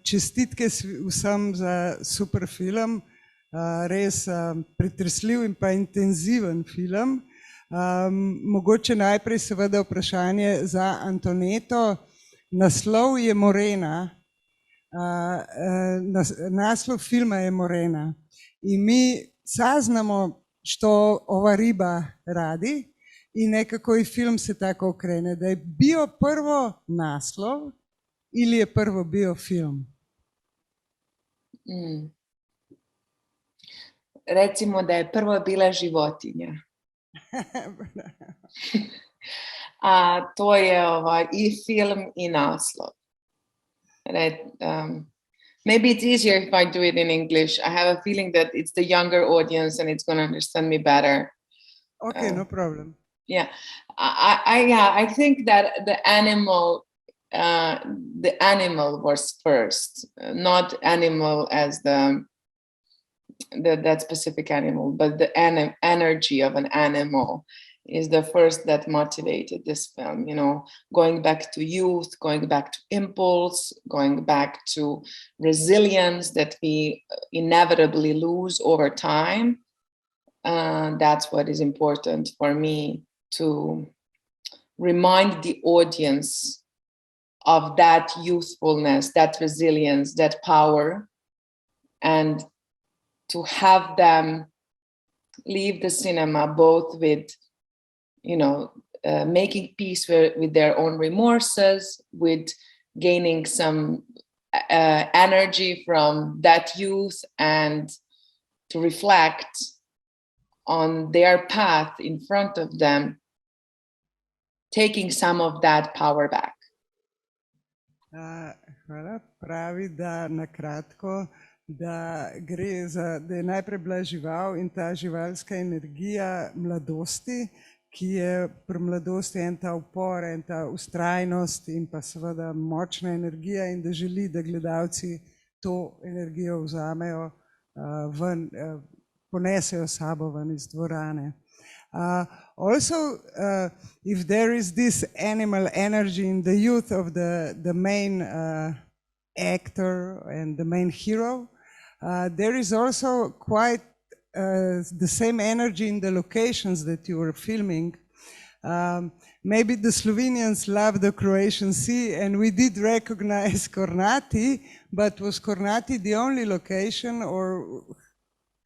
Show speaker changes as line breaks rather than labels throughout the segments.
Čestitke vsem za super film, res pretresljiv in pa intenziven film. Mogoče najprej seveda vprašanje za Antoneto. Naslov je Morena, naslov filma je Morena i mi saznamo što ova riba radi i nekako i film se tako okrene. Da je bio prvo naslov ili je prvo bio film?
Recimo da je prvo bila životinja. A to je i film i naslov. Maybe it's easier if I do it in English. I have a feeling that it's the younger audience and it's going to understand me better.
Okay, no problem.
Yeah, I think that the animal was first, not animal as that specific animal, but the energy of an animal is the first that motivated this film, you know, going back to youth, going back to impulse, going back to resilience that we inevitably lose over time. That's what is important for me, to remind the audience of that youthfulness, that resilience, that power, and to have them leave the cinema both with, you know, making peace with their own remorses, with gaining some energy from that youth, and to reflect on their path in front of them, taking some of that power back.
Hvala. Pravi, da na kratko, da gre za, da je najprej bila žival in ta živalska energija mladosti, ki je pri mladosti en ta upor, en ta ustrajnost in pa seveda močna energija, in da želi, da gledalci to energijo vzamejo ven, ponesejo sabo ven iz dvorane. Also, if there is this animal energy in the youth of the main actor and the main hero, there is also quite the same energy in the locations that you were filming. Maybe the Slovenians love the Croatian Sea, and we did recognize Kornati, but was Kornati the only location, or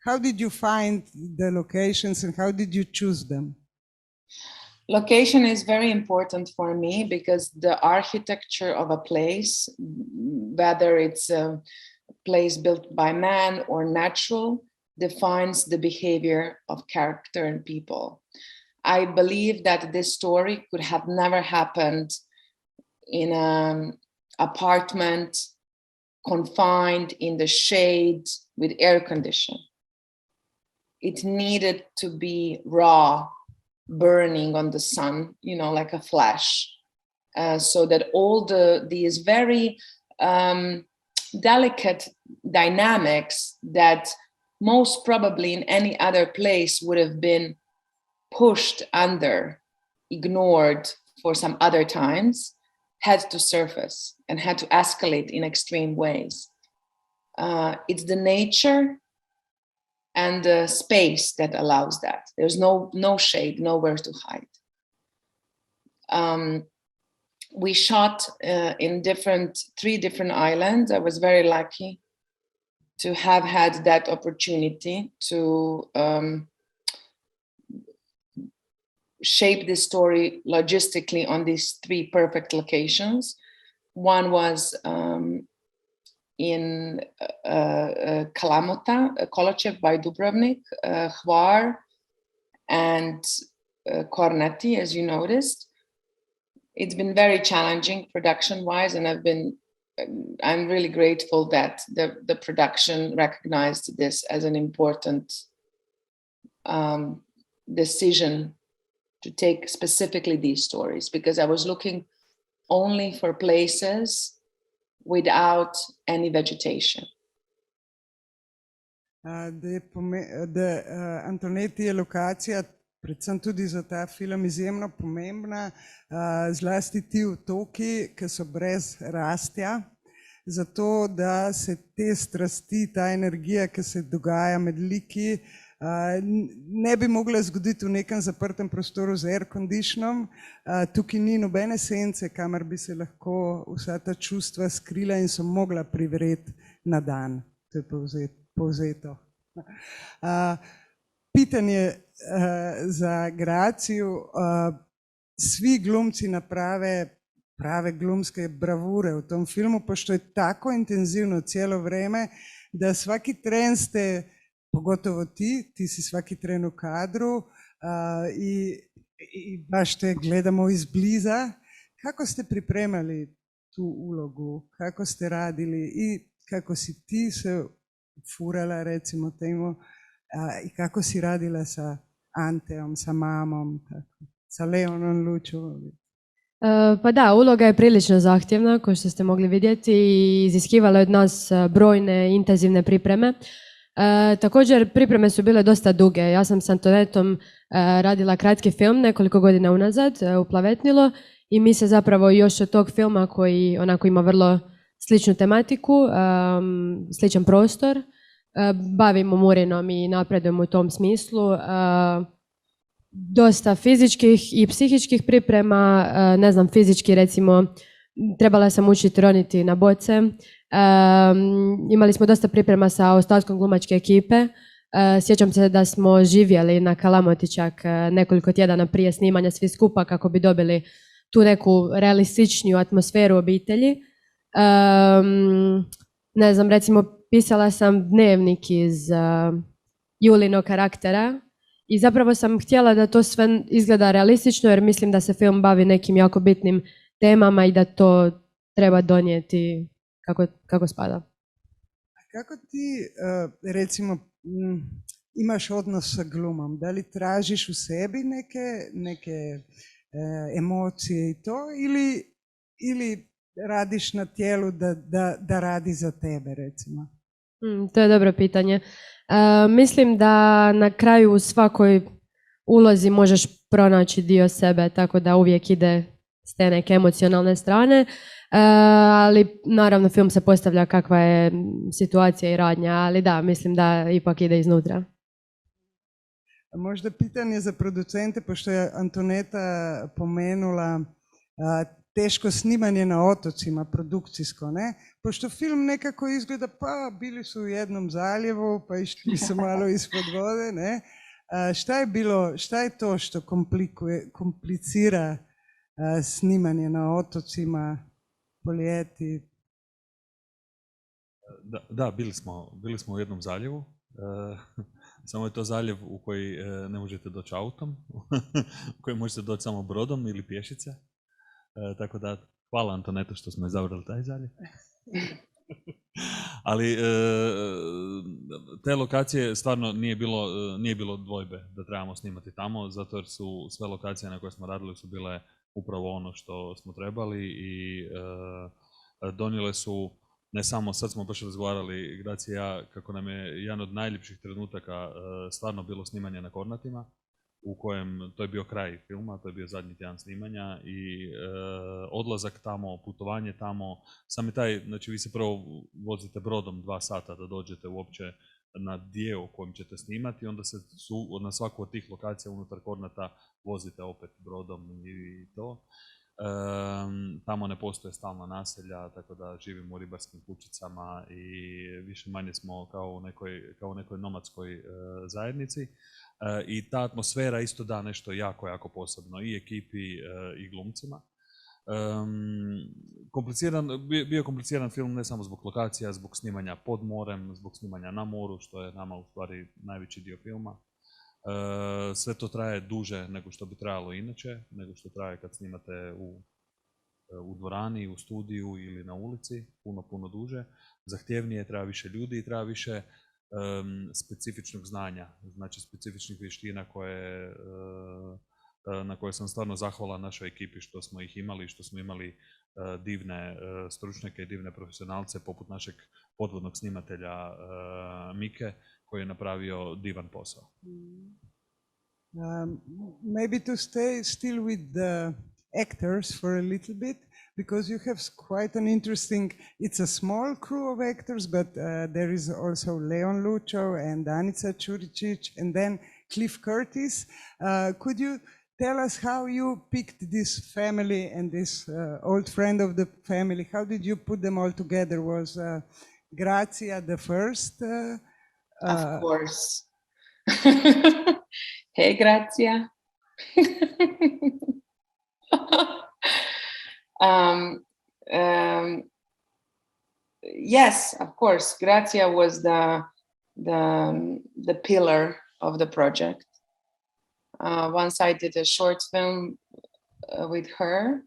how did you find the locations and how did you choose them?
Location is very important for me because the architecture of a place, whether it's a place built by man or natural, defines the behavior of character and people. I believe that this story could have never happened in an apartment confined in the shade with air condition. It needed to be raw, burning on the sun, you know, like a flash, so that all these very delicate dynamics that most probably in any other place would have been pushed under, ignored for some other times, had to surface and had to escalate in extreme ways. It's the nature and the space that allows that. There's no shade, nowhere to hide. We shot in three different islands. I was very lucky to have had that opportunity to shape this story logistically on these three perfect locations. One was in Kalamota, Koločep by Dubrovnik, Hvar, and Kornati, as you noticed. It's been very challenging production-wise, and I'm really grateful that the production recognized this as an important decision to take specifically these stories, because I was looking only for places without any vegetation.
Antoneti je lokacija, predvsem tudi za ta film, izjemno pomembna, zlasti ti otoki, ki so brez rastja, zato da se te strasti, ta energija, ki se dogaja med liki, ne bi mogla zgoditi v nekem zaprtem prostoru z air conditionom. Tukaj ni nobene sence, kamor bi se lahko vsa ta čustva skrila in so mogla privreti na dan. To je povzeto. Pitanje za Graciju. Svi glumci naprave prave glumske bravure v tom filmu, pošto je tako intenzivno cijelo vrijeme da svaki tren ste, pogotovo ti si svaki tren u kadru i baš te gledamo izbliza. Kako ste pripremali tu ulogu, kako ste radili i kako si ti se furala recimo temu i kako si radila sa Anteom, sa mamom, tako, sa Leonom Lučovom?
Pa da, uloga je prilično zahtjevna, kao što ste mogli vidjeti, i iziskivala je od nas brojne intenzivne pripreme. Također, pripreme su bile dosta duge. Ja sam s Antonetom radila kratki film nekoliko godina unazad u Plavetnilo i mi se zapravo još od tog filma koji onako ima vrlo sličnu tematiku, sličan prostor, bavimo Murinom i napredujemo u tom smislu. Dosta fizičkih i psihičkih priprema, ne znam, fizički recimo trebala sam učiti roniti na boce, imali smo dosta priprema sa ostatkom glumačke ekipe, sjećam se da smo živjeli na Kalamotićak nekoliko tjedana prije snimanja svi skupa kako bi dobili tu neku realističniju atmosferu obitelji. Ne znam, recimo pisala sam dnevnik iz Julinog karaktera i zapravo sam htjela da to sve izgleda realistično jer mislim da se film bavi nekim jako bitnim temama i da to treba donijeti kako spada.
A kako ti recimo imaš odnos sa glumom? Da li tražiš u sebi neke emocije i to ili radiš na tijelu da radi za tebe recimo?
To je dobro pitanje. Mislim da na kraju u svakoj ulozi možeš pronaći dio sebe, tako da uvijek ide s te neke emocionalne strane, ali naravno film se postavlja kakva je situacija i radnja, ali da, mislim da ipak ide iznutra.
Možda pitanje za producente, pošto je Antoneta pomenula teško snimanje na otocima, produkcijsko, ne? Pošto film nekako izgleda, pa bili su u jednom zaljevu, pa išli su malo ispod vode, ne? Šta je to što komplicira snimanje na otocima po ljeti?
Da, bili smo u jednom zaljevu. Samo je to zaljev u koji ne možete doći autom, u koji možete doći samo brodom ili pješice. Tako da, hvala Antoneto što smo izabrali taj zaljev. Ali te lokacije stvarno nije bilo dvojbe da trebamo snimati tamo, zato jer su sve lokacije na koje smo radili su bile upravo ono što smo trebali i donijele su, ne samo, sad smo baš razgovarali, Gracija i ja, kako nam je jedan od najljepših trenutaka stvarno bilo snimanje na Kornatima, u kojem, to je bio kraj filma, to je bio zadnji tjedan snimanja i odlazak tamo, putovanje tamo, sami taj, znači vi se prvo vozite brodom 2 sata da dođete uopće na dio u kojem ćete snimati, onda se na svaku od tih lokacija unutar Kornata vozite opet brodom i to. Tamo ne postoje stalna naselja, tako da živimo u ribarskim kućicama i više manje smo kao u nekoj nomadskoj zajednici. I ta atmosfera isto da nešto jako, jako posebno i ekipi i glumcima. Bio je kompliciran film ne samo zbog lokacija, zbog snimanja pod morem, zbog snimanja na moru, što je nama u stvari najveći dio filma. Sve to traje duže nego što bi trajalo inače, nego što traje kad snimate u dvorani, u studiju ili na ulici, puno duže. Zahtjevnije, treba više ljudi i treba više specifičnog znanja, znači specifičnih vještina na koje sam stvarno zahvalan našoj ekipi što smo ih imali, što smo imali divne stručnjake i divne profesionalce poput našeg podvodnog snimatelja Mike, koji je napravio divan posao.
Maybe to stay still with the actors for a little bit, because you have quite an interesting, it's a small crew of actors, but there is also Leon Lucho and Danica Curicic, and then Cliff Curtis. Could you tell us how you picked this family and this old friend of the family? How did you put them all together? Was Grazia the first?
Of course. Hey, Grazia. Yes, of course. Grazia was the pillar of the project. Once I did a short film with her,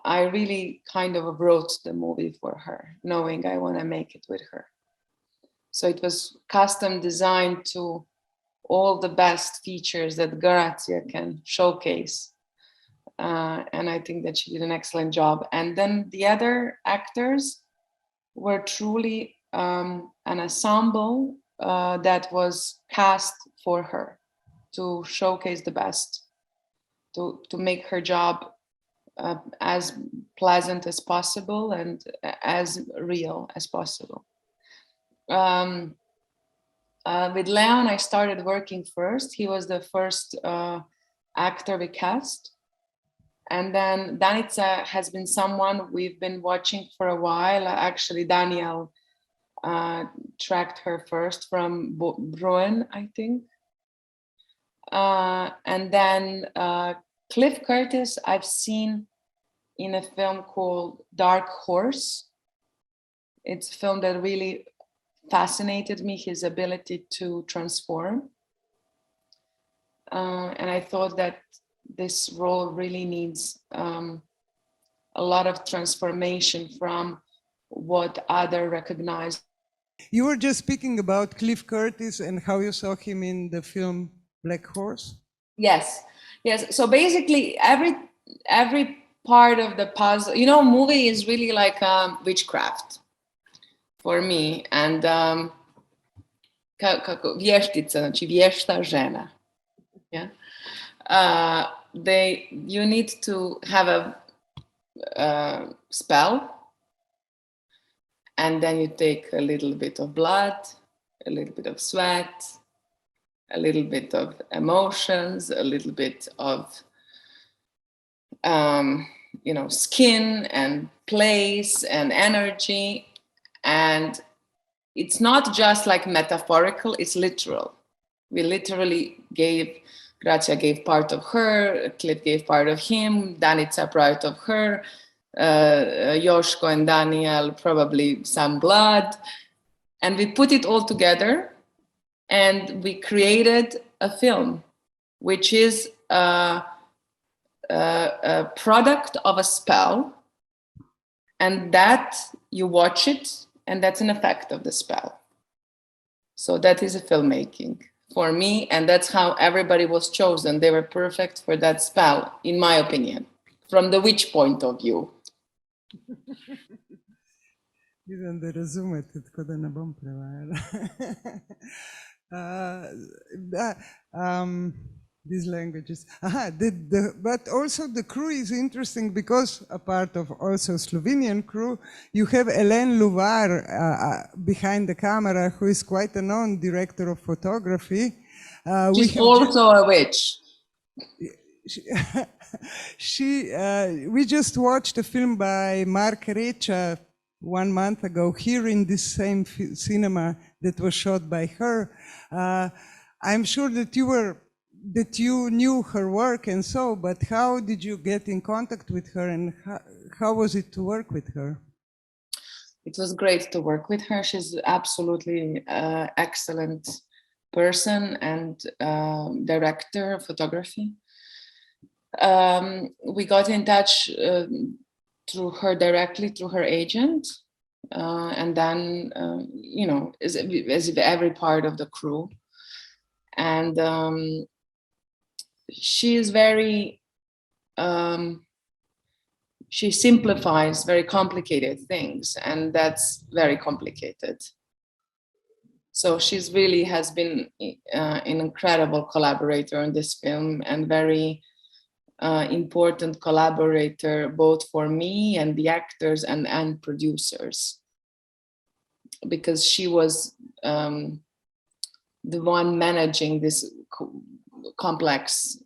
I really kind of wrote the movie for her, knowing I want to make it with her. So it was custom designed to all the best features that Grazia can showcase. And I think that she did an excellent job. And then the other actors were truly an ensemble that was cast for her to showcase the best, to make her job as pleasant as possible and as real as possible. With Leon, I started working first. He was the first actor we cast. And then Danica has been someone we've been watching for a while. Actually, Daniel tracked her first from Bruin, I think. And then Cliff Curtis, I've seen in a film called Dark Horse. It's a film that really fascinated me, his ability to transform. And I thought that this role really needs a lot of transformation from what other recognize.
You were just speaking about Cliff Curtis and how you saw him in the film Black Horse.
Yes. So basically, every part of the puzzle, movie is really like witchcraft for me. And vještica, znači vješta žena. Yeah. You need to have a spell, and then you take a little bit of blood, a little bit of sweat, a little bit of emotions, a little bit of skin and place and energy. And it's not just like metaphorical, it's literal. We literally Grazia gave part of her, Cliff gave part of him, Danica part of her, Joško and Daniel probably some blood. And we put it all together and we created a film, which is a product of a spell. And that you watch it, and that's an effect of the spell. So that is a filmmaking for me, and that's how everybody was chosen. They were perfect for that spell, in my opinion, from the witch point of view.
Vidim, da razumete, tako da ne bom prevajala. These languages. But also the crew is interesting because a part of also Slovenian crew, you have Hélène Luvar behind the camera, who is quite a known director of photography.
She's also a witch.
We just watched a film by Mark Reča 1 month ago here in this same cinema that was shot by her. I'm sure that you knew her work and so, but how did you get in contact with her, and how was it to work with her?
It was great to work with her. She's absolutely excellent person and director of photography. We got in touch through her directly, through her agent, and then, as every part of the crew. And she is very, she simplifies very complicated things, and that's very complicated. So she's really has been an incredible collaborator on this film, and very important collaborator, both for me and the actors and producers, because she was the one managing this complex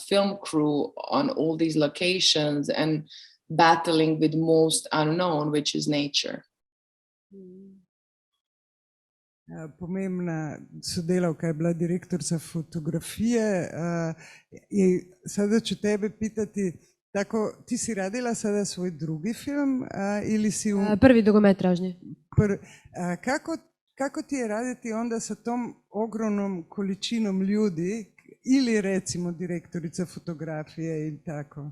film crew on all these locations and battling with most unknown, which is nature.
Pomembna sodelavka je bila direktorica fotografije. Sada ću tebe pitati, tako, ti si radila sada svoj drugi film ili si...
Prvi dugometražni.
Kako ti je raditi onda sa tom ogromnom količinom ljudi ili recimo direktorica fotografije i tako?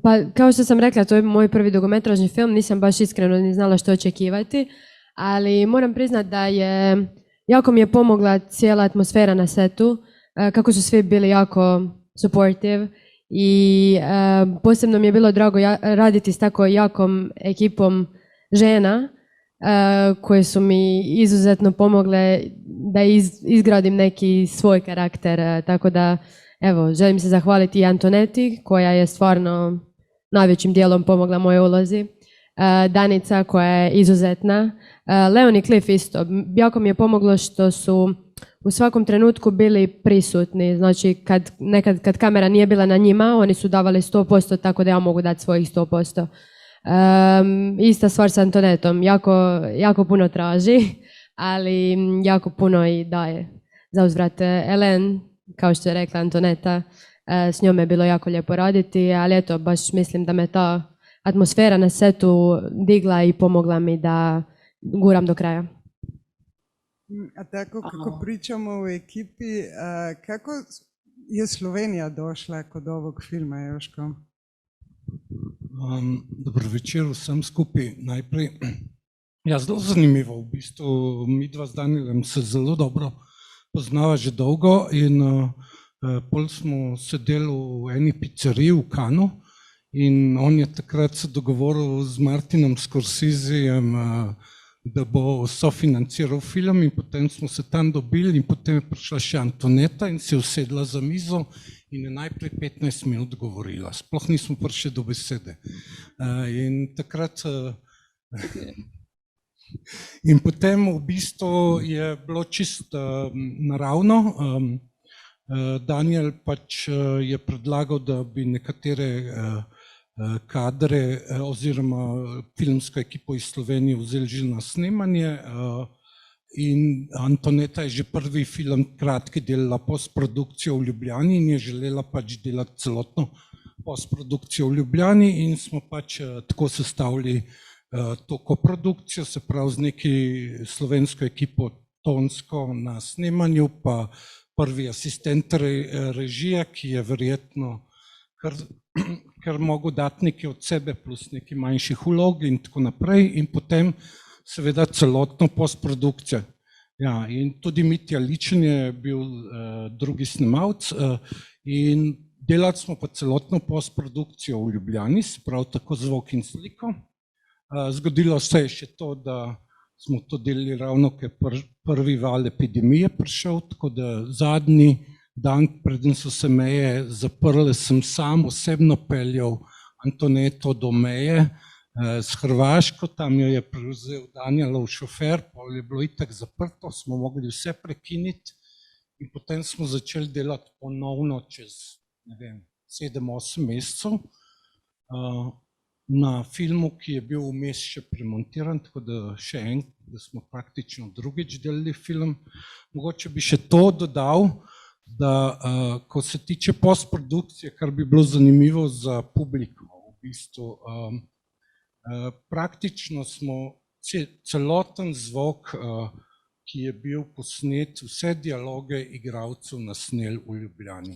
Pa kao što sam rekla, to je moj prvi dugometražni film, nisam baš iskreno ni znala što očekivati, ali moram priznati da je, jako mi je pomogla cijela atmosfera na setu, kako su svi bili jako supportive i posebno mi je bilo drago raditi s tako jakom ekipom žena koje su mi izuzetno pomogle da izgradim neki svoj karakter, tako da evo, želim se zahvaliti i Antoneti koja je stvarno najvećim dijelom pomogla mojoj ulozi, Danica koja je izuzetna, Leon i Cliff isto. Jako mi je pomoglo što su u svakom trenutku bili prisutni, znači kad kamera nije bila na njima, oni su davali 100%, tako da ja mogu dati svojih 100%. Ista stvar s Antonetom, jako puno traži, ali jako puno i daje. Za uzvrat Ellen, kao što je rekla Antoneta, s njome je bilo jako lijepo raditi, ali eto, baš mislim da me ta atmosfera na setu digla i pomogla mi da guram do kraja.
A tako kako pričamo o ekipi, kako je Slovenija došla kod ovog filma, Joško?
Dobro večer vsem skupaj. Najprej, ja, zelo zanimivo, v bistvu midva z Danielem se zelo dobro poznava že dolgo in pol smo sedeli v eni pizzeriji v Kanu in on je takrat se dogovoril z Martinom Scorsesejem, da bo sofinanciral film in potem smo se tam dobili in potem je prišla še Antoneta in se usedla za mizo in je najprej 15 minut govorila. Sploh nismo prišli do besede. In takrat... In potem v bistvu je bilo čisto naravno. Daniel pač je predlagal, da bi nekatere kadre oziroma filmsko ekipo iz Slovenije vzeli že na snemanje. In Antoneta je že prvi film kratki delala postprodukcijo v Ljubljani in je želela pač delati celotno postprodukcijo v Ljubljani in smo pač tako sestavili to koprodukcijo, se pravi z neki slovensko ekipo tonsko na snemanju, pa prvi asistent režije, ki je verjetno kar mogel dati nekaj od sebe plus nekaj manjših vlog in tako naprej in potem seveda celotno postprodukcijo. Ja, in tudi Mitja Ličen je bil drugi snemalec in delali smo pa celotno postprodukcijo v Ljubljani, se pravi tako zvok in sliko. Zgodilo se je še to, da smo to delali ravno, ker prvi val epidemije prišel, tako da zadnji dan, preden so se meje zaprle, sem sam osebno peljal Antoneto do meje s Hrvaško, tam jo je prevzel Danielov šofer, pa je bilo itak zaprto, smo mogli vse prekiniti in potem smo začeli delati ponovno čez, ne vem, 7-8 mesecev. Na filmu, ki je bil vmes še premontiran, tako da še da smo praktično drugič delali film. Mogoče bi še to dodal, da ko se tiče postprodukcije, kar bi bilo zanimivo za publiko, v bistvu, praktično smo celoten zvok, ki je bil posnet, vse dialoge igralcev nasneli v Ljubljani.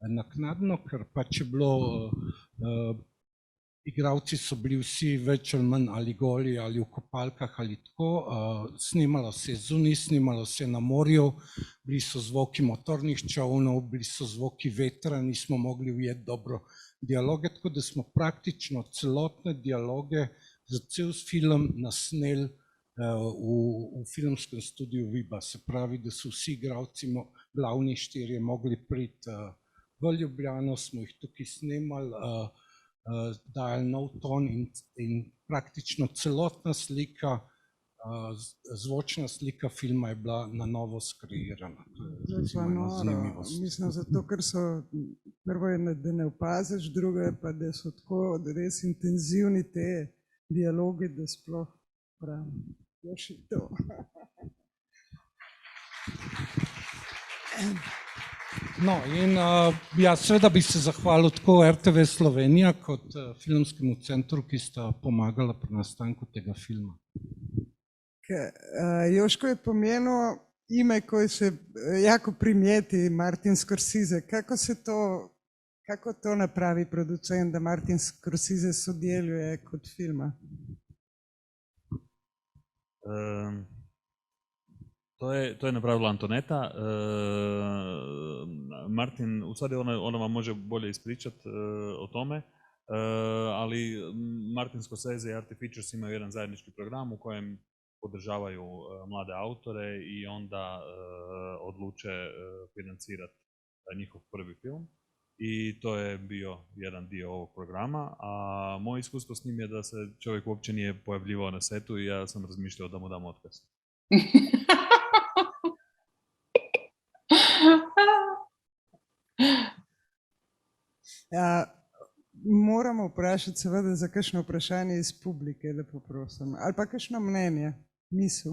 Naknadno, ker pač je bilo igralci so bili vsi več ali manj ali goli ali v kopalkah ali tako, snimalo se je zunaj, snimalo se je na morju, bili so zvoki motornih čolnov, bili so zvoki vetra, nismo mogli ujeti dobro dialoge, tako da smo praktično celotne dialoge za cel film nasneli v filmskem studiu Viba, se pravi, da so vsi igralci, glavni štirje, mogli priti v Ljubljano, smo jih tukaj snemali, dajali nov ton in praktično celotna slika, zvočna slika filma je bila na novo skreirana. To je recimo ena zanimivost.
Mislim, zato, ker so, prvo je, da ne opaziš, drugo je pa, da so tako res intenzivni te dialogi, da sploh pravim, još je to.
No, in ja, seveda bi se zahvalil tako RTV Slovenija kot Filmskemu centru, ki sta pomagala pri nastanku tega filma.
Joško je pomenuo ime koje se jako primijeti, Martin Scorsese. Kako to napravi producent, da Martin Scorsese sudjeluje kod filma?
To je napravila Antoneta. Martin, u stvari ona vam može bolje ispričati o tome, ali Martin Scorsese i Arte Features imaju jedan zajednički program u kojem podržavaju mlade autore i onda odluče financirati njihov prvi film. I to je bio jedan dio ovog programa, a moje iskustvo s njim je da se čovjek uopće nije pojavljivao na setu i ja sam razmišljao da mu dam otkaz.
Moramo vprašati seveda za kakšno vprašanje iz publike, lepo prosim. Ali pa kakšno mnenje, misel.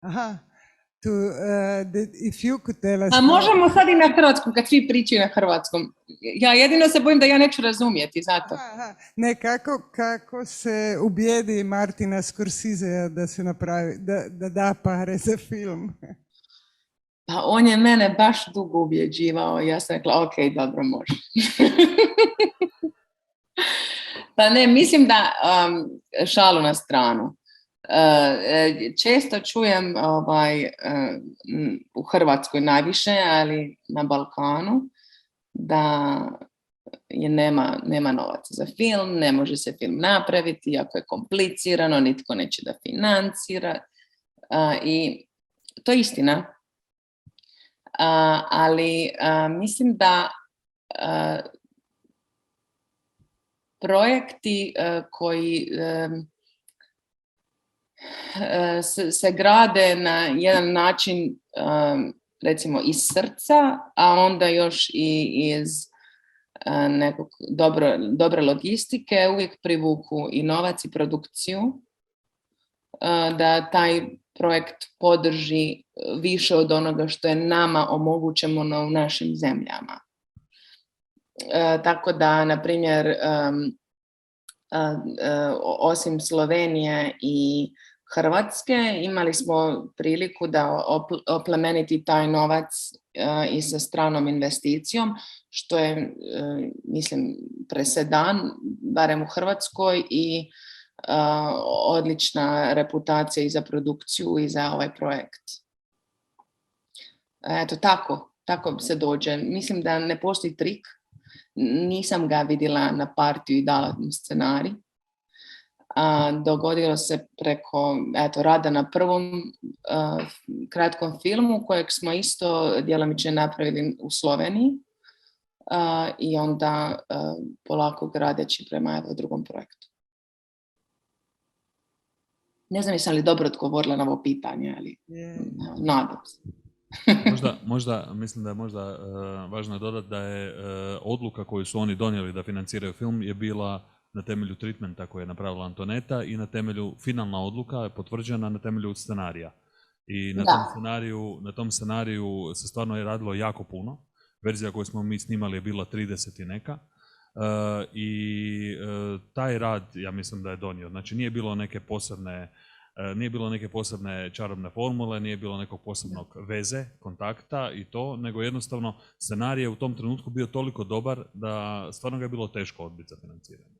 Aha, if you could tell us...
A možemo sad i na hrvatskom, kad svi pričaju na hrvatskom. Ja jedino se bojim da ja neću razumjeti, zato.
Ne, kako se ubijedi Martina Scorsesea da se napravi, da da pare za film?
Pa on je mene baš dugo ubjeđivao i ja sam rekla, ok, dobro, može. Pa ne, mislim da, šalu na stranu. Često čujem u Hrvatskoj najviše, ali na Balkanu, da je nema novaca za film, ne može se film napraviti, iako je komplicirano, nitko neće da financira. I to je istina. Ali mislim da projekti koji se grade na jedan način, recimo iz srca, a onda još i iz nekog dobre logistike, uvijek privuku i novac i produkciju, da taj projekt podrži više od onoga što je nama omogućeno u našim zemljama. Tako da, na primjer, osim Slovenije i Hrvatske, imali smo priliku da oplemeniti taj novac i sa stranom investicijom, što je, mislim, presedan, barem u Hrvatskoj, i odlična reputacija i za produkciju i za ovaj projekt. Eto, tako se dođe. Mislim da ne postoji trik. Nisam ga vidjela na partiju i dala scenarij. Dogodilo se preko rada na prvom kratkom filmu, kojeg smo isto djelomično napravili u Sloveniji, i onda polako gradeći prema drugom projektu. Ne znam jesam li dobro odgovorila na ovo pitanje, ali nadam se.
Mislim da je možda važno dodati da je odluka koju su oni donijeli da financiraju film je bila na temelju treatmenta koje je napravila Antoneta i na temelju, finalna odluka je potvrđena na temelju scenarija. I na tom scenariju se stvarno je radilo jako puno. Verzija koju smo mi snimali je bila 30 i neka. I taj rad, ja mislim da je donio. Znači nije bilo neke posebne čarobne formule, nije bilo nekog posebnog veze, kontakta i to, nego jednostavno scenarij je u tom trenutku bio toliko dobar da stvarno ga je bilo teško odbiti za financiranje.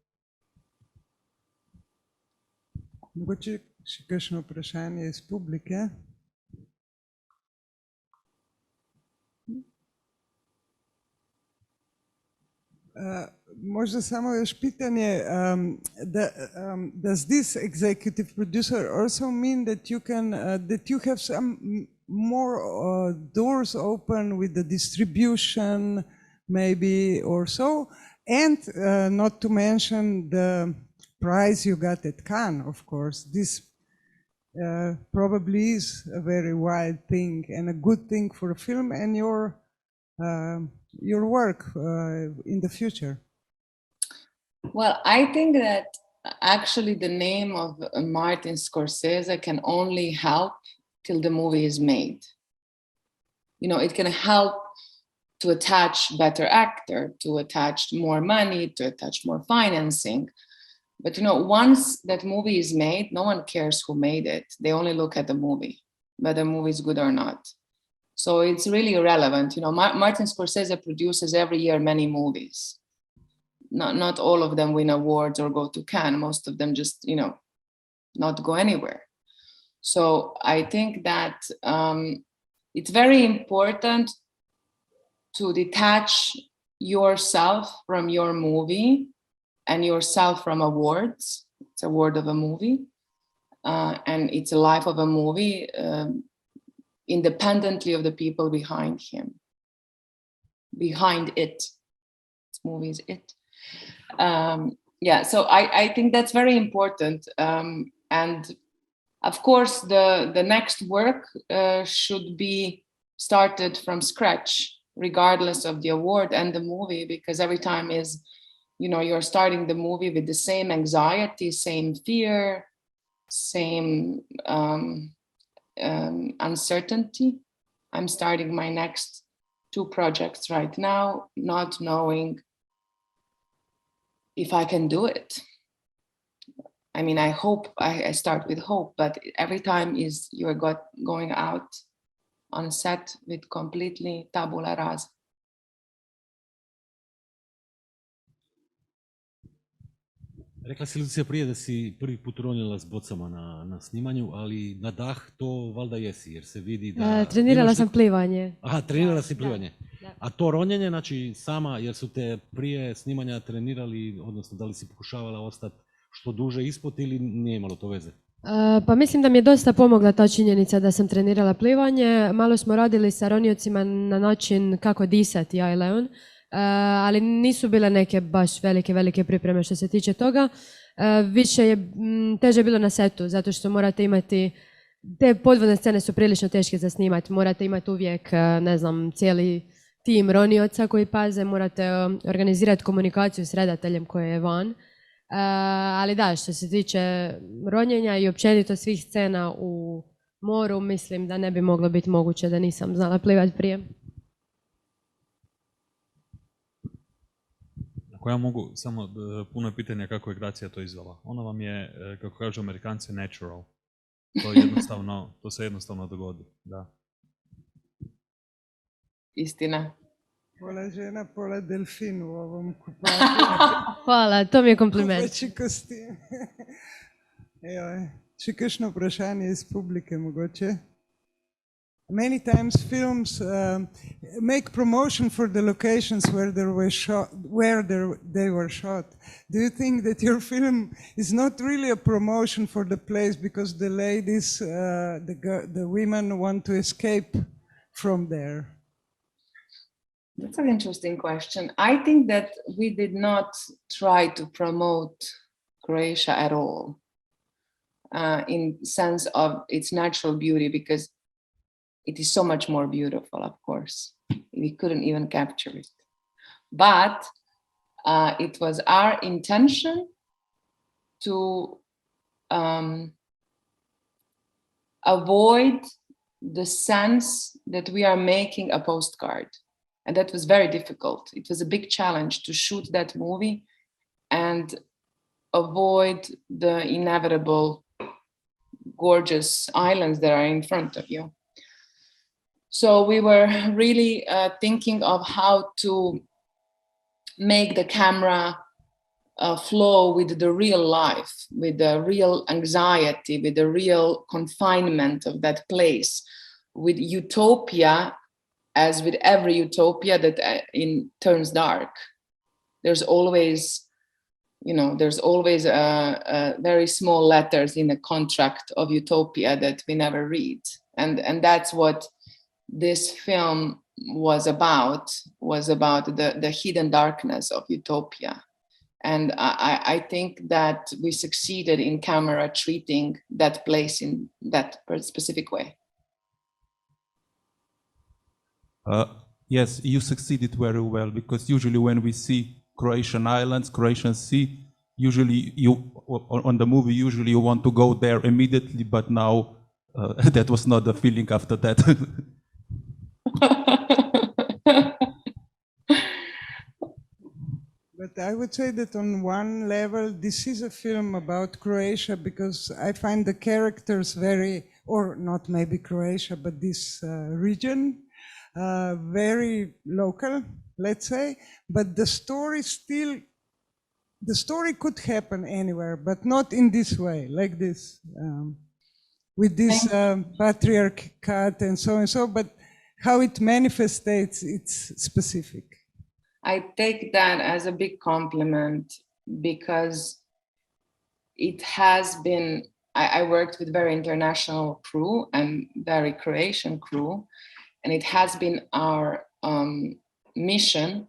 Mogoče še kakšno vprašanje iz publike? Možda samo još pitanje, does this executive producer also mean that you can, that you have some more doors open with the distribution maybe or so, and not to mention the prize you got at Cannes, of course. This probably is a very wild thing and a good thing for a film and your work in the future.
Well, I think that actually the name of Martin Scorsese can only help till the movie is made. You know, it can help to attach better actor, to attach more money, to attach more financing. But, you know, once that movie is made, no one cares who made it. They only look at the movie, whether the movie is good or not. So it's really irrelevant. You know, Martin Scorsese produces every year many movies. Not all of them win awards or go to Cannes. Most of them just, you know, not go anywhere. So I think that it's very important to detach yourself from your movie and yourself from awards. It's a word of a movie, and it's a life of a movie, independently of the people behind him, behind it. This movie is it. Yeah, so I think that's very important. And of course, the next work should be started from scratch, regardless of the award and the movie, because every time is, you know, you're starting the movie with the same anxiety, same fear, same uncertainty. I'm starting my next 2 projects right now, not knowing if I can do it. I mean, I hope, I start with hope, but every time is you're going out on set with completely tabula rasa.
Rekla si Lucija prije da si prvi put ronila s bocama na snimanju, ali na dah to valjda jesi, jer se vidi da...
Trenirala sam plivanje.
Aha, trenirala si plivanje.
Da.
A to ronjenje, znači sama, jer su te prije snimanja trenirali, odnosno da li si pokušavala ostati što duže ispod ili nije imalo to veze?
Pa mislim da mi je dosta pomogla ta činjenica da sam trenirala plivanje. Malo smo radili sa roniocima na način kako disati, ja i Leon. Ali nisu bile neke baš velike pripreme što se tiče toga. Više je teže bilo na setu, zato što morate imati, te podvodne scene su prilično teške za snimati, morate imati uvijek, ne znam, cijeli tim ronioca koji paze, morate organizirati komunikaciju s redateljem koji je van. Ali da, što se tiče ronjenja i općenito svih scena u moru, mislim da ne bi moglo biti moguće da nisam znala plivati prije.
Ako ja mogu, samo puno je pitanja kako je Gracija to izvela. Ona vam je, kako kažu Amerikanci, natural. To se jednostavno dogodi, da.
Istina.
Pola žena, pola delfin u ovom kupaču.
Hvala, to mi je kompliment.
Kupači kosti. Evo, še kakšno vprašanje iz publike mogoče? Many times films make promotion for the locations where they were shot. Do you think that your film is not really a promotion for the place because the ladies, the women want to escape from there?
That's an interesting question. I think that we did not try to promote Croatia at all, in sense of its natural beauty, because it is so much more beautiful, of course. We couldn't even capture it. But it was our intention to avoid the sense that we are making a postcard. And that was very difficult. It was a big challenge to shoot that movie and avoid the inevitable gorgeous islands that are in front of you. So we were really thinking of how to make the camera flow with the real life, with the real anxiety, with the real confinement of that place, with utopia, as with every utopia that turns dark. there's always, there's always very small letters in the contract of utopia that we never read. And that's what this film was about the hidden darkness of utopia. And I think that we succeeded in camera treating that place in that specific way.
Yes, you succeeded very well, because usually when we see Croatian islands, Croatian sea, usually on the movie, usually you want to go there immediately, but now that was not the feeling after that.
But I would say that on one level, this is a film about Croatia, because I find the characters very, or not maybe Croatia, but this region, very local, let's say. But the story could happen anywhere, but not in this way, like this, with this patriarchate and so, but how it manifests, it's specific.
I take that as a big compliment, because it has been, I worked with very international crew and very Croatian crew, and it has been our mission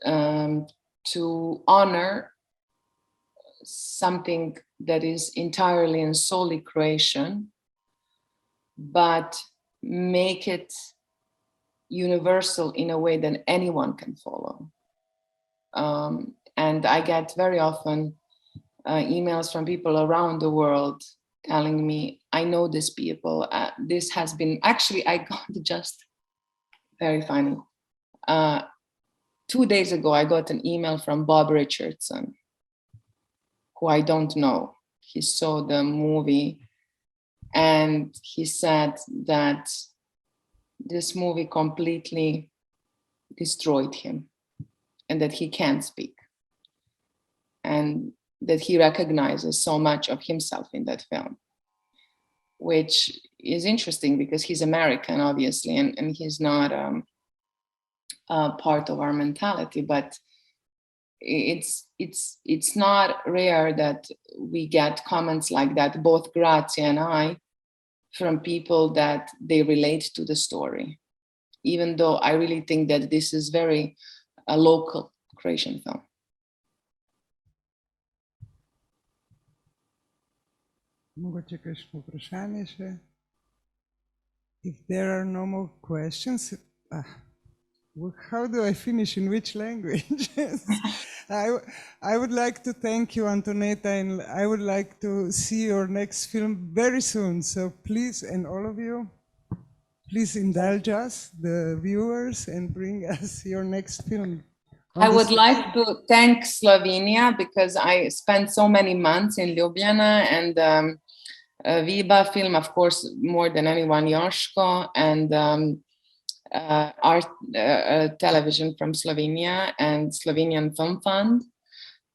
to honor something that is entirely and solely Croatian, but make it universal in a way that anyone can follow. And I get very often emails from people around the world telling me, I know these people. This has been, actually, I got just very funny. 2 days ago, I got an email from Bob Richardson, who I don't know. He saw the movie and he said that this movie completely destroyed him and that he can't speak, and that he recognizes so much of himself in that film, which is interesting because he's American, obviously, and he's not part of our mentality. But it's not rare that we get comments like that, both Grazia and I, from people that they relate to the story, even though I really think that this is very a local Croatian film.
Mogoče kakšno vprašanje še? If there are no more questions, how do I finish, in which language? I would like to thank you, Antoneta, and I would like to see your next film very soon. So please, and all of you, please indulge us, the viewers, and bring us your next film.
I would like to thank Slovenia, because I spent so many months in Ljubljana, and Viba Film, of course, more than anyone, Joško, and art television from Slovenia and Slovenian Film Fund,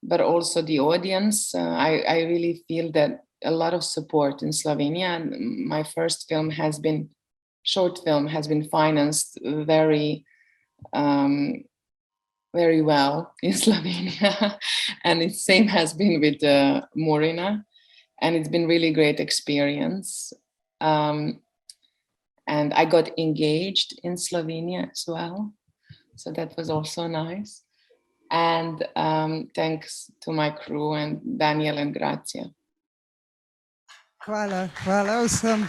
but also the audience. I really feel that a lot of support in Slovenia. And my first film short film has been financed very, very well in Slovenia. And the same has been with Murina. And it's been really great experience. And I got engaged in Slovenia as well. So that was also nice. And thanks to my crew and Daniel and Grazia.
Hvala, hvala vsem.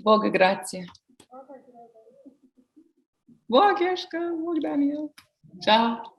Bog, grazie. Bog, Joško, Bog, Daniel. Ciao.